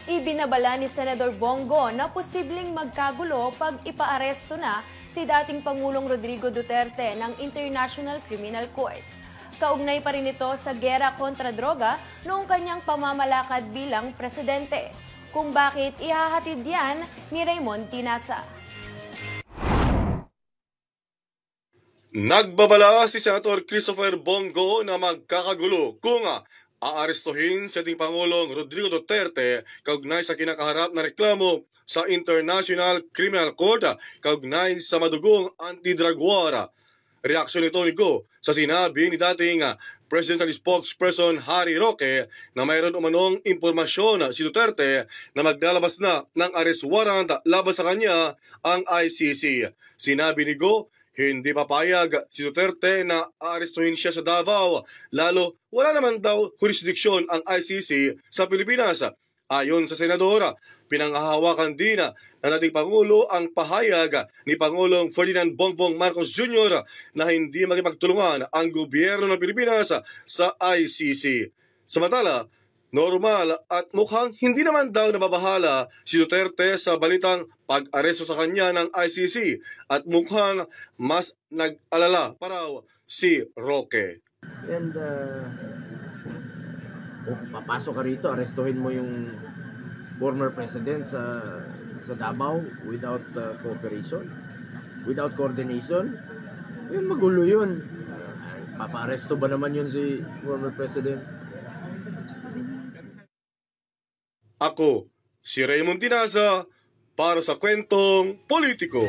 Ibinabala ni Senador Bongo na posibleng magkagulo pag ipaaresto na si dating Pangulong Rodrigo Duterte ng International Criminal Court. Kaugnay pa rin ito sa gera kontra droga noong kanyang pamamalakad bilang presidente. Kung bakit ihahatid yan ni Raymond Tinasa. Nagbabala si Senator Christopher Bongo na magkakagulo kung aarestuhin si ating Pangulong Rodrigo Duterte kaugnay sa kinakaharap na reklamo sa International Criminal Court kaugnay sa madugong anti-drug war. Reaksyon nito ni Go sa sinabi ni dating presidential spokesperson Harry Roque na mayroon umanong impormasyon si Duterte na maglalabas na ng arrest warrant laban sa kanya ang ICC. Sinabi ni Go, hindi papayag si Duterte na aarestuhin siya sa Davao, lalo wala naman daw jurisdiksyon ang ICC sa Pilipinas. Ayon sa senadora, pinanghahawakan din ng dating Pangulo ang pahayag ni Pangulong Ferdinand Bongbong Marcos Jr. na hindi makipagtulungan ang gobyerno ng Pilipinas sa ICC. Samantala, normal at mukhang hindi naman daw nababahala si Duterte sa balitang pag-aresto sa kanya ng ICC at mukhang mas nag-alala pa raw si Roque. And papasok ka rito, arestuhin mo yung former president sa Davao without cooperation, without coordination. Yun, magulo yun. Papa-aresto ba naman yun si former president? Ako, si Raymond Tinasa para sa Kwentong Politiko.